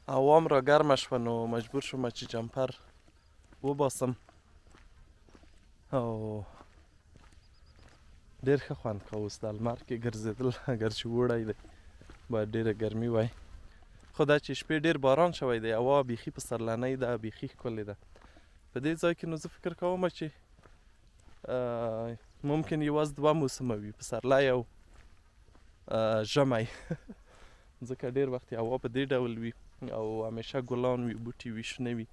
هوا هم را ګرمه شوه نو مجبور شوم چې جمپر وباسم او ډېر ښه خوند کوه اوس د لمر کې ګرځېدل اگر چې اوړی دی باید ډېره ګرمي وای خو دا چې شپې ډېر باران شوی دی هوا بیخي پسرلنۍ ده بیخي ښکلې ده په دې ځای کې نو زه فکر کوم چې ممکن یوازې دوه موسمه وي پسرلی او ژمی ځکه ډېر وخت هوا په دې ډول وي او همیشه ګلان وي بوټي وي شنه وي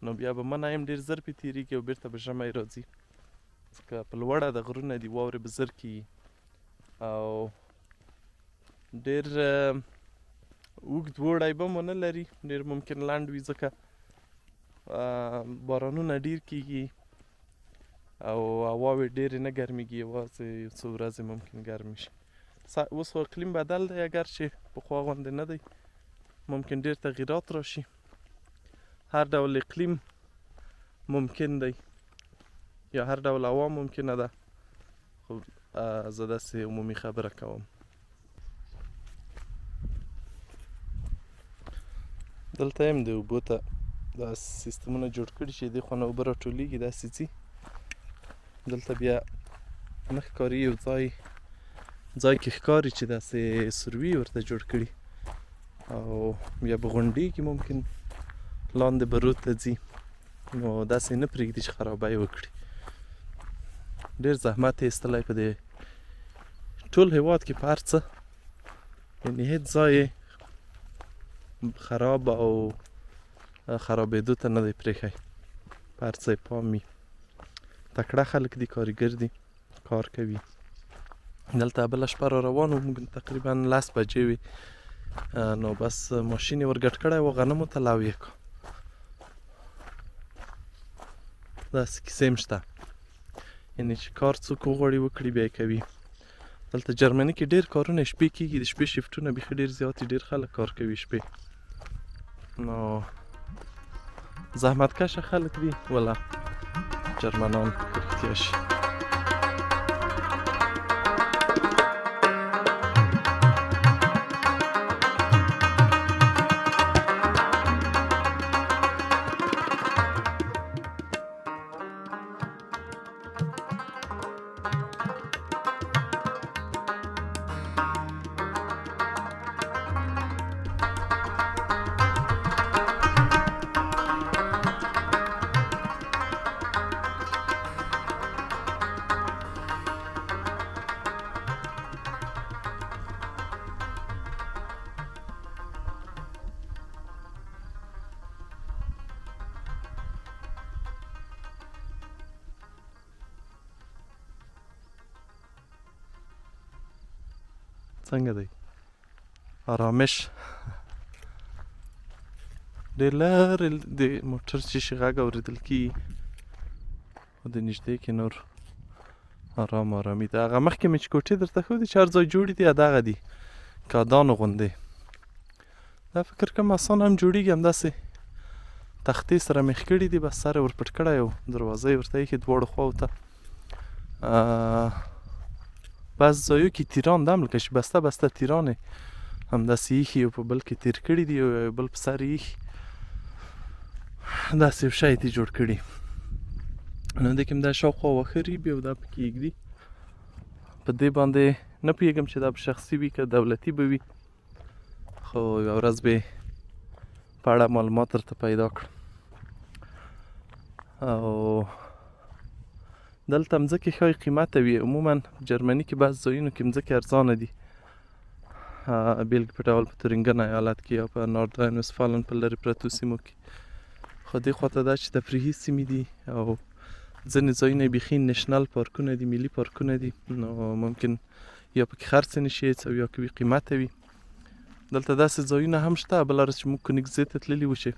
نو بیا به منی هم ډېر زر پې تېرېږي او بېرته به ژمی راځي ځکه په لوړه د غرونه دي واورې به زر کېږي او ډېر اوږد اوړی به هم ونه لري ډېر ممکن لنډ وي ځکه بارانونه ډېر کېږي او هواوې ډېرې نه ګرمېږي یوازې یو څو ورځې ممکن ګرمې شي اوس خو اقلیم بدل دی اگر چې پخوا غوندې نه دی ممکن ډېر تغییرات راشي هر ډول اقلیم ممکن دی یا هر ډول هوا ممکنه ده خو زه داسې عمومي خبره کوم دلته هم د اوبو ته دا سیستمونه جوړ کړي چې دې خوا نه اوبه راټولېږي داسې ځي دلته بیا نه ښکاري یو ځای کې ښکاري چې داسې سروي ورته جوړ کړي او بیا به غونډېږي ممکن لاندې به رود ته ځي نو داسې نه پرېږدي چې خرابی وکړي ډېر زحمت یې ایستلی په دې ټول هېواد کې په هر څه یعنې هېڅ ځای خراب او خرابېدو ته نه دی پرېښی په هر څه یې پام وي تکړه خلک دي کارګر دي کار کوي دلته بله شپه را روان وو موږ تقریبا 10 بجې وې نو بس ماشین یې ورګډ کړی و غنمو ته لو یې کړ داسې کیسې هم شته یعنې چې کار څوک وغواړي وکړي بیا یې کوي دلته جرمني کې ډېر کارونه شپې کېږي د شپې شفټونه بیخي ډېر زیات دي ډېر خلک کار کوي شپې نو زحمتکشه خلک دي ولا جرمنان که رښتیا شي څنګه دی آرامش ډېر لرې د موټر چې غږ اورېدل کېږي خو د نږدې کې نور آرامي ده هغه مخکې مې چې کوټې درته ښودې چې هر ځای جوړې دي دغه دي کادانو غوندې دا فکر کوم اسان هم جوړېږي همداسې تختې سره مېخ کړي دي بس سر یې ورپټ کړی او دروازه یې ورته ایښې دواړو خواو ته بعض ځایو کې تیران ده هم لکه چې بسته تیران یې همداسې ایښي او په بل کې تیر کړي دي او بل په سر یې ایښي داسې یو شی دې جوړ کړي نو دې کې هم دا شاوخوا واښه ریبي او دا پکې ږدي په دې باندې نه پوهېږم چې دا به شخصي وي که دولتي به وي خو یوه ورځ به په اړه معلومات درته پیدا کړم او دلته مځکې ښایي قیمته وي عموما جرمني کې بعض ځایونو کې مځکې ارزانه دي بېلګې په ډول په تورینګن ایالت کې یا په نارداین وسفالن په لرې پرتو سیمو کې خو دې خواته دا چې تفریحي سیمې دي او ځینې ځایونه یې بیخي نیشنل پارکونه دي ملي پارکونه دي نو ممکن یا پکې خرڅ نشي او یا که وي قیمته وي دلته داسې ځایونه هم شته بله ورځ چې موږ کونیګزې ته تللي وو چې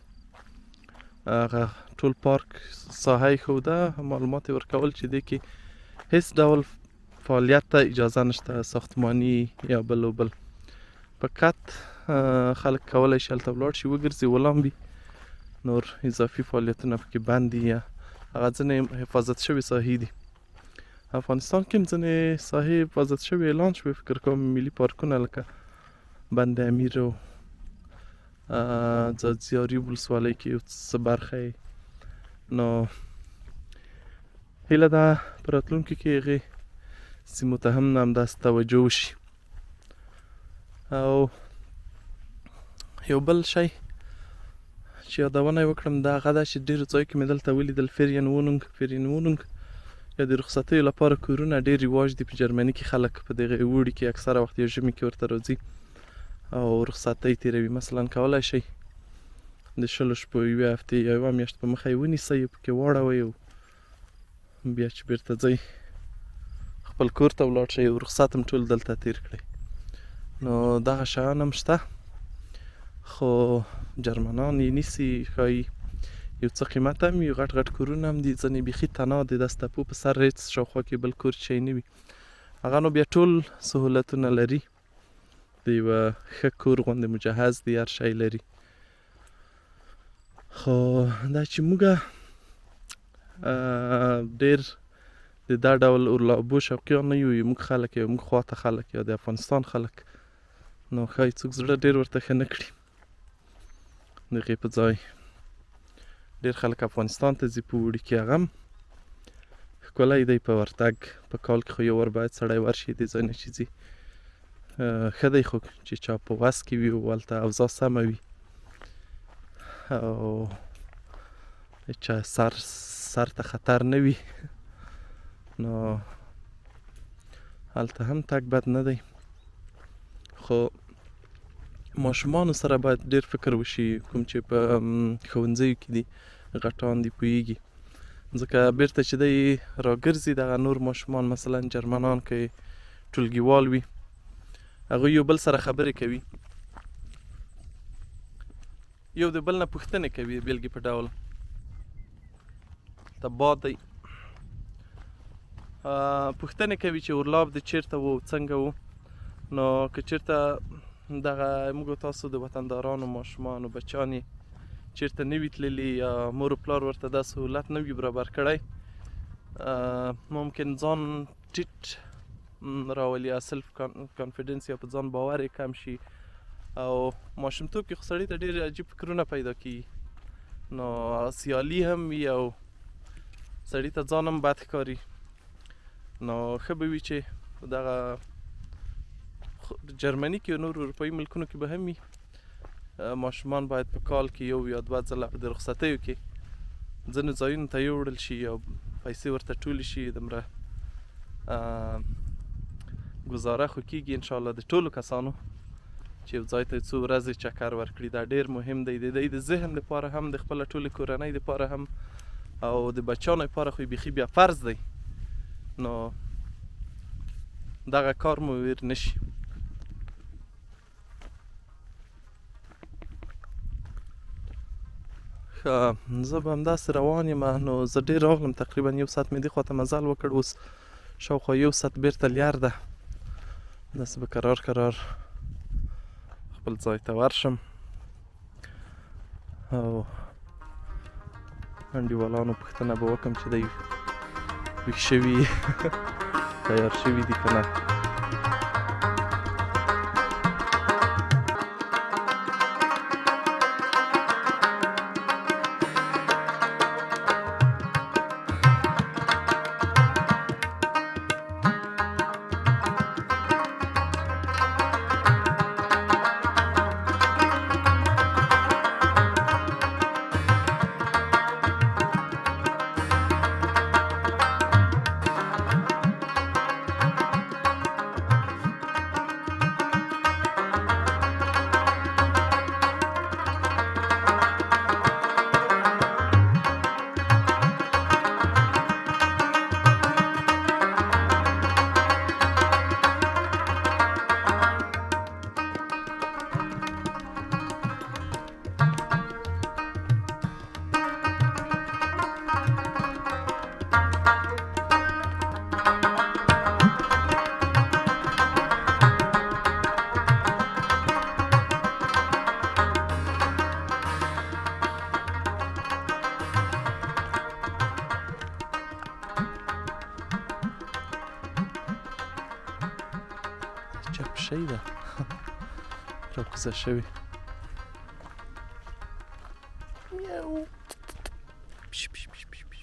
هغه ټول پارک ساحه یې ښوده معلومات یې ورکول چې دې کې هیڅ ډول فعالیت ته اجازه نشته ساختماني یا بل و بل فقط خلک کولی شي هلته ولاړ شي وګرځي ولامبي نور اضافي فعالیتونه پکې بند دي یا هغه ځینې حفاظت شوي ساحې دي افغانستان کې هم ځینې ساحې حفاظت شوي اعلان شوي فکر کوم ملي پارکونه لکه بند امیر او ځاځیاري ولسوالۍ کې یو څه برخه یې. نو هیله ده په راتلونکي کې هغې سیمو ته هم همداسې توجه وشي. او یو بل شی چې یادونه یې وکړم دا هغه ده چې ډېرو ځایو کې مې دلته ولیدل فیرینونګ یا د رخصتیو لپاره کورونه ډېر رواج دي په جرمني کې. خلک په دغه اوړي کې اکثره وخت یا ژمي کې ورته راځي او رخصتۍ تېروي. مثلا کولی شئ د 20 شپو 1 هفتې یا 1 میاشت په مخه یې ونیسئ او پکې واړوئ او بیا چې بیرته ځئ خپل کور ته ولاړ شئ او رخصت هم ټول دلته تېر کړئ. نو دغه شیان هم شته خو جرمنان یې نیسي ښایي یو څه قیمت هم وي. غټ غټ کورونه هم دي، ځینې بیخي تنها دي، د ستپو په سر هېڅ شاوخوا کې بل کور شی نه وي. هغه نو بیا ټول سهولتونه لري، د یوه ښه کور غوندې مجهز دي، هر شی لري. خو دا چې موږ ډېر د دا ډول اورلابو شوقیان نه یو، موږ خلک یو، موږ خواته خلک یا د افغانستان خلک، نو ښایي څوک زړه ډېر ورته ښه نه کړي. د هغې په ځای ډېر خلک افغانستان ته ځي په اوړي کې. هغه هم ښکلی دی په ورتګ، په کال کې خو یو وار باید سړی ورشي دې ځای نه چې ځي. ښه دی خو چې چا په وس کې وي او هلته اوضاع سمه وي او چا سر ته خطر نه وي، نو هلته هم تګ بد نه دی. خو ماشومانو سره باید ډېر فکر وشي، کوم چې په ښوونځیو کې دي، غټان دي، پوهېږي. ځکه بیرته چې دی راګرځي دغه نور ماشومان مثلا جرمنان که ټولګیوال وي، هغوی یو بل سره خبرې کوي، یو د بل نه پوښتنې کوي. بیلګې په ډول ته باد دی، پوښتنې کوي چې اورلاب د چیرته و، څنګه و. نو که چیرته دغه موږ تاسو د وطندارانو ماشومانو بچیان یې چیرته نه وي تللي یا مور و پلار ورته دا سهولت نه وي برابر کړی، ممکن ځان ټیټ راولي، یا سلف کانفیډنس یا په ځان باور یې کم شي. او ماشومتوب کې خو سړي ته ډېر عجیب فکرونه پیدا کېږي، نو سیالي هم وي او سړي ته ځان هم بد ښکاري. نو ښه به وي چې دغه جرمني کې نور اروپایي ملکونو کې به هم وي، ماشومان باید په کال کې یو یا 2 ځله د رخصتیو کې ځینو ځایونو ته یوړل شي او پیسې ورته ټولې شي. دومره ګزاره خو کېږي انشاءالله د ټولو کسانو چې یو ځای ته څو ورځې چکر ورکړي. دا ډېر مهم دی، د دوی د ذهن لپاره هم، د خپله ټولې کورنۍ لپاره هم، او د بچیانو لپاره خو بیخي بیا فرض دی. نو دغه کار مو ویر نشي. زه به همداسې روان یم. نو زه ډېر راغلم، تقریبا 1 ساعت مې دې خوا ته مزل وکړ، اوس شاوخوا 1 ساعت بیرته لار ده. داسې به کرار خپل ځای ته ورشم او انډیوالانو پوښتنه به وکړم چې دی ویښ شوي تیار شوي دي که نه. چپ شي ده را کوزه شوي. میاو پیش پیش پیش پیش پیش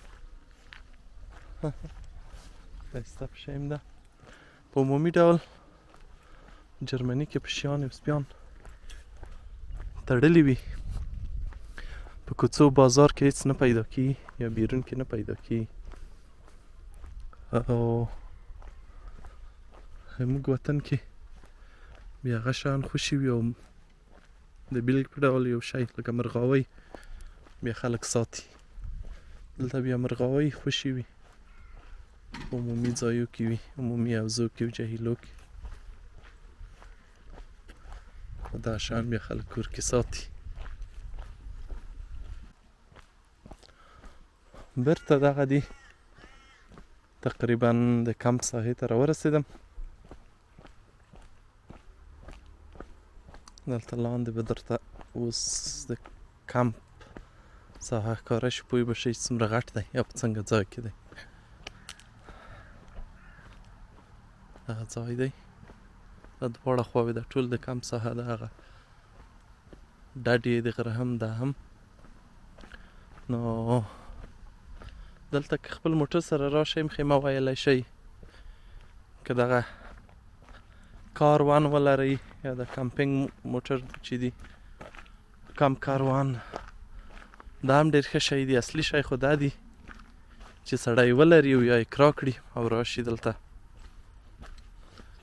دسته پشیم ده. په عمومي ډول جرمني کې پشیان او سپیان تړلي وي، په کوڅو بازار کې هیڅ نه پیدا کیږي یا بیرون کې نه پیدا کیږي. او زموږ وطن کې بیا هغه شیان خوشي وي او د بیلګې په ډول یو شی لکه مرغاوۍ بیا خلک ساتي. دلته بیا مرغاوۍ خوشي وي، عمومي ځایو کې وي، عمومي حوزو کې او جهیلو کې. دا شیان بیا خلک کور کې ساتي. بیرته دغه دی تقریبا د کمپ ساحې ته راورسېدم. دلته لاندې به درته اوس د کمپ ساحه ښکاره شي، پوه به شئ څومره غټ دی یا په څنګه ځای کې دی. دغه ځای دی، دا دواړه خواوې د ټول د کمپ ساحه ده. هغه ډډ یې د غره هم دا هم. نو دلته که خپل موټر سره راشئ خیمه ویلی شئ، که دغه کاروان ولرئ یا د کمپینګ موټر چې دي کمپ کاروان، دا هم ډېر ښه شی دی. اصلي شی خو دا دی چې سړی ولري او یا یې کرا کړي او راشي دلته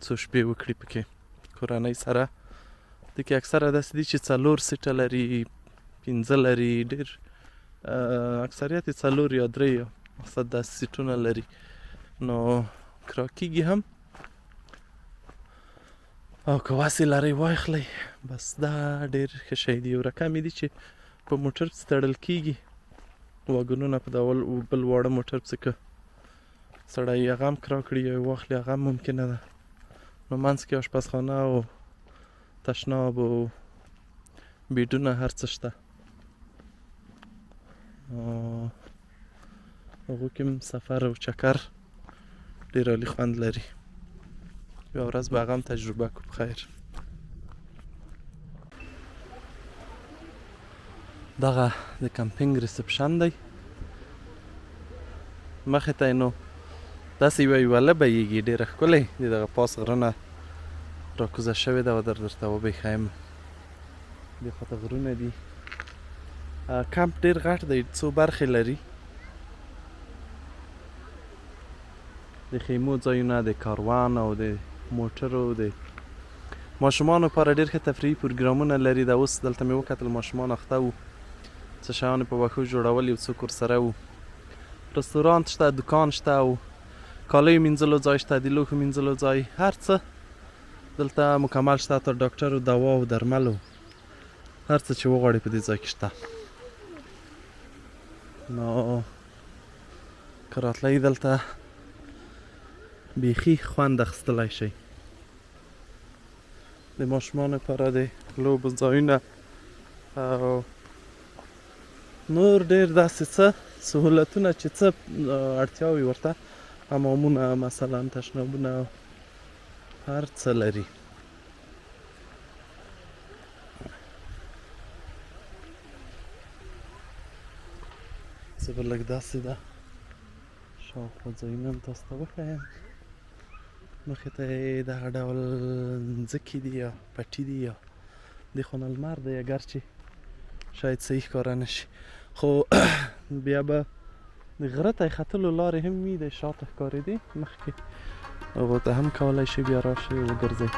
څو شپې وکړي پکې کورنۍ سره. دکې اکثره داسې دي چې 4 سیټه لري، 5 لري، ډېر اکثریت یې 4 یا 3 یا مقصد داسې سیټونه لري. نو کرا کېږي هم، او که وس یې لرئ واخلئ. بس دا ډېر ښه شی دی. یو رقم یې دي چې په موټر پسې تړل کېږي، واګونونه په ډول بل واړه موټر پسې که سړی هغه هم کرا کړي یا یې واخلي هغه هم ممکنه ده. نو منځ کې اشپزخانه او تشناب او بیډونه هر څه شته. هغو کې هم سفر او چکر ډېر عالي خوند لري. یوه ورځ به هغه هم تجربه کړو. بخیر. دغه د کمپینګ ریسپشن دی، مخې ته یې نو داسې یوه لبه یېږي ډېره ښکلې، د دغه پاس غره نه راکوزه شوې ده او درته وبښیم. دې خواته غرونه دي. کمپ ډېر غټ دی، څو برخې لري. د خیمو ځایونه، د کاروان او د موټرو، د ماشومانو لپاره ډېر ښه تفریحي پروګرامونه لري. دا اوس دلته مې وکتل ماشومان اخته وو، څه شیان په وښو جوړول، یو څوک ورسره وو. رستورانت شته، دکان شته او کالیو مینځلو ځای شته، د لوښو مینځلو ځای، هر څه دلته مکمل شته. حتی ډاکټر او دوا او درمل او هر څه چې وغواړئ په دې ځای کې شته. نو که راتلئ دلته بیخي خوند اخیستلی شئ. د ماشومانو لپاره د لوبو ځایونه او نور ډېر داسې څه سهولتونه چې څه اړتیا وي ورته، حمامونه مثلا، تشنابونه، هر څه لري. زه به لږ داسې ده شاوخوا ځایونه هم تاسو ته وښیم. مخې ته یې دغه ډول مځکې دي یا پټي دي، یا دې خوا نه لمر دی، اګر چې شاید صحیح ښکاره نه شي، خو بیا به د غره ته ختلو لارې هم وي، د شاته ښکارېدې مخکې، هغو ته هم کولی شئ بیا راشئ وګرځئ.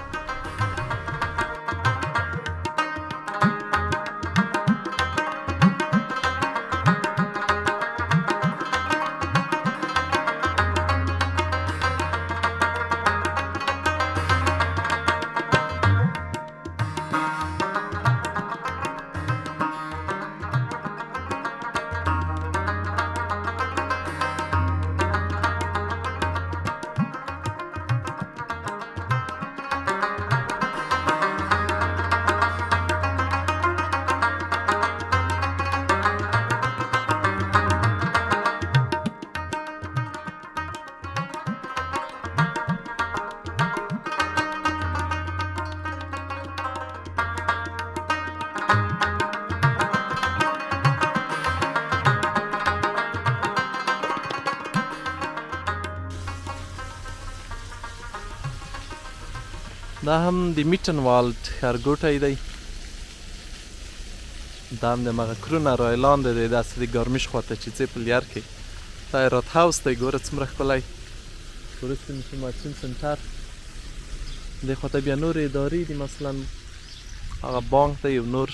دا هم د میټنوالډ ښارګوټی دی. دا هم د همغه کرونه رایلاندې دی داسې د ګارمیش خواته چې ځې په لیر کې. دا رات هاوس دی ګوره څومره ښکلی. ټورست انفورماسیون سنټر. دې خواته بیا نورې ادارې دي مثلا هغه بانک دی او نور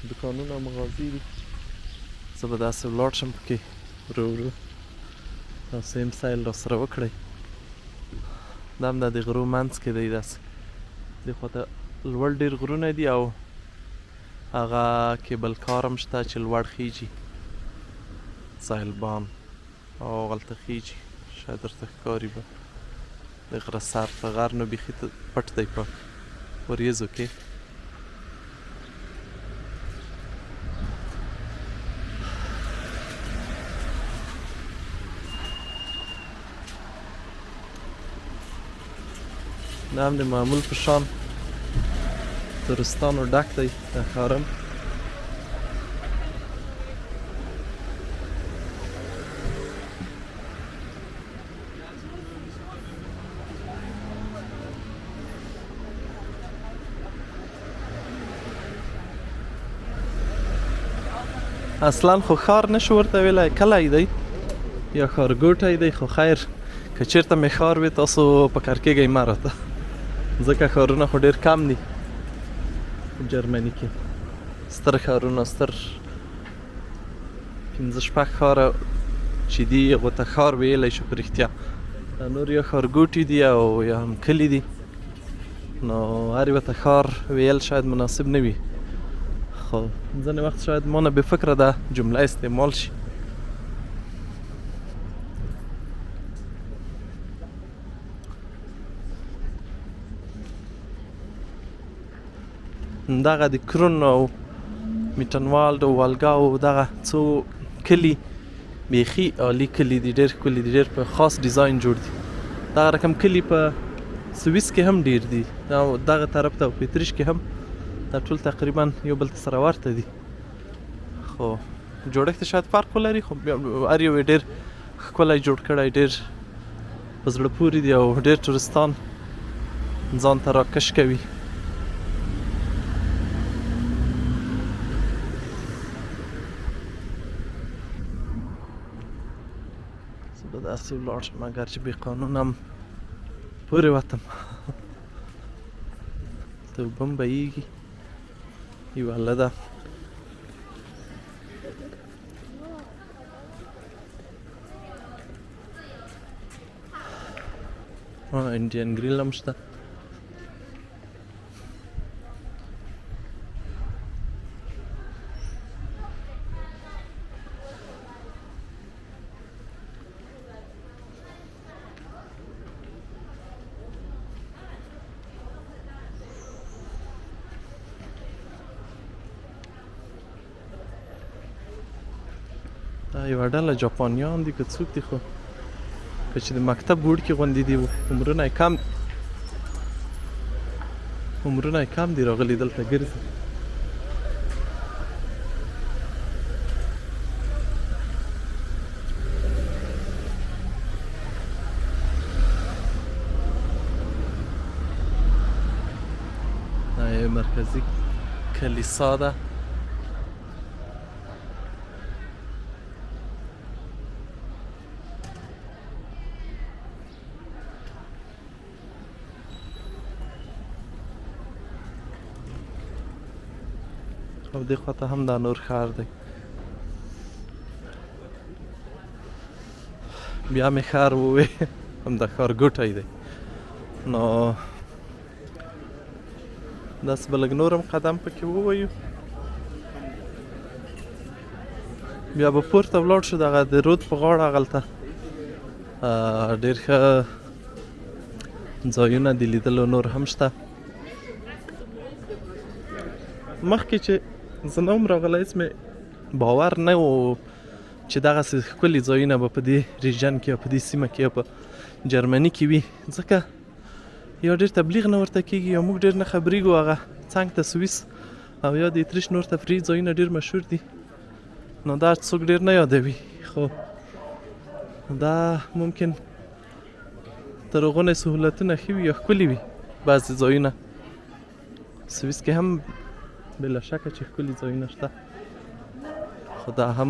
دوکانونه او مغازې دي. زه به داسې ولاړ شم پکې ورو ورو تاسو هم سیل راسره وکړئ. دا هم د غرو منځ کې دی داسې. دې خواته لوړ ډېر غرونه دي او هغه کیبل کار هم شته چې لوړ خیجي ساحلبان او هغلته خیجي. شاید درته ښکاري به د غره سر په غر نو بیخي پټ دی په وریځو کې. دا هم د معمول په شان تورستانو ډک دی دا ښار هم. اصلا خو ښار نشو ورته ویلی، کلی دی یا ښارګوټی دی، خو خیر که چېرته مې ښار وي تاسو فکر کېږئ مه راته، ځکه ښارونه خو ډېر کم دي جرمني کې. ستر ښارونه ستر 5-6 ښاره چې دي هغو ته ښار ویلی شو په رښتیا. دا نور یا ښارګوټي دي او یا هم کلي دي، نو هر یوه ته ښار ویل شاید مناسب نه وي، خو ځینې وخت شاید ما نه بې فکره دا جمله استعمال شي. دغه د کرون او میټنوالډ او والګا او دغه څو کلي بیخي عالي کلي دي، ډېر ښکلي دي، ډېر په خاص ډیزاین جوړ دي. دغه رقم کلي په سویس کې هم ډېر دي، دغه طرف ته او په اتریش کې هم، دا ټول تقریبا یو بل ته سره ورته دي، خو جوړښت شاید فرق ولري، خو هر یو یې ډېر ښکلی جوړ کړی، ډېر په زړه پورې دي او ډېر ټورستان ځان ته راکش کوي. زه به داسې ولاړ شم اگر چې بې قانونه هم پورې وتم. ته اوبه هم بهیږي، یوه هله ده. انډین ګریل هم شته. دا یوه ډله جاپانیان دي که څوک دي، خو که چې د مکتب وړکي غوندې دي، عمرونه یې کم دي راغلي دلته ګرځي. دا یو مرکزي کلیسا ده. او دې خواته هم دا نور ښار دی. بیا مې ښار ووی همدا ښارګوټی دی، نو داسې به لږ نور هم قدم پکې ووایو، بیا به پورته ولاړ شو. دغه د رود په غاړه هغلته ډېر ښه ځایونه د لیدلو نور هم شته. مخکې چې زه نه وم راغلی هېڅ مې باور نه و چې دغسې ښکلي ځایونه به په دې ریجن کې یا په دې سیمه کې یا په جرمني کې وي، ځکه یا ډېر تبلیغ نه ورته کېږي یا موږ ډېر نه خبرېږو. هغه څنګ ته سویس او یا د اتریش نور تفریحي ځایونه ډېر مشهور دي، نو دا څوک ډېر نه یادوي، خو دا ممکن تر هغو نه سهولتونه ښه وي یا ښکلي وي، بعضې ځایونه سویس کې هم بلا شکه چې ښکلي ځایونه شته خو دا هم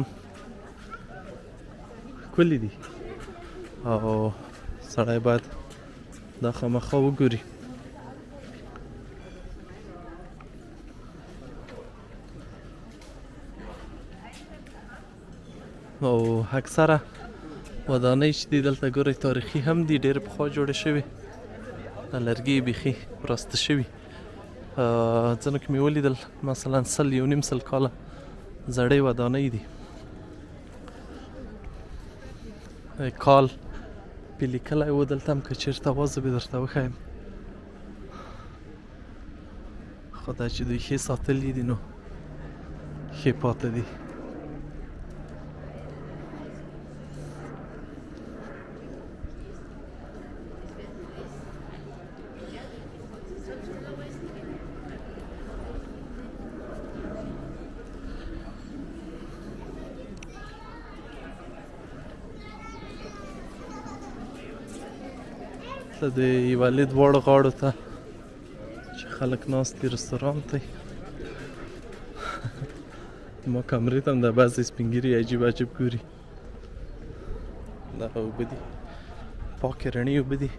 ښکلي دي او سړی باید دا خامخا وګوري. او اکثره ودانۍ چې دي دلته ګورئ تاریخي هم دي، ډېر پخوا جوړې شوي، د لرګي یې بیخي راسته شوي. ځینو کې مې ولیدل مثلا 100 کاله زړې ودانۍ دي. کال پې لیکلی و دلته هم که چېرته وه زه به درته وښیم، خو دا چې دوی ښې ساتلي دي نو ښې پاتې دي. دلته د یوالې دواړو غاړو ته چې خلک ناست دي رستورانت دی. ما کمرې ته هم د بعضې سپین ږیري عجیب عجیب ګوري. دغه اوبه دي، پاکې رڼې اوبه دي.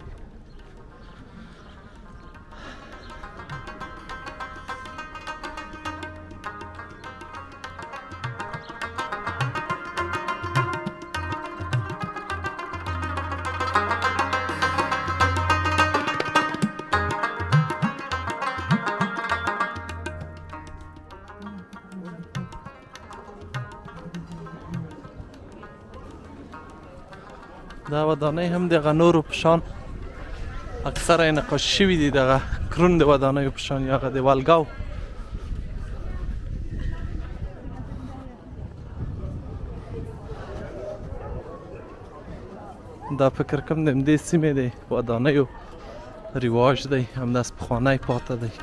دا ودانۍ هم دغه نورو په شان اکثره یې نقاشي شوي دي، دغه کروند ودانیو په شان یا هغه د والګاو. دا فکر کوم د همدې سیمې د ودانیو رواج دی، همداسې پخوانی پاته دی.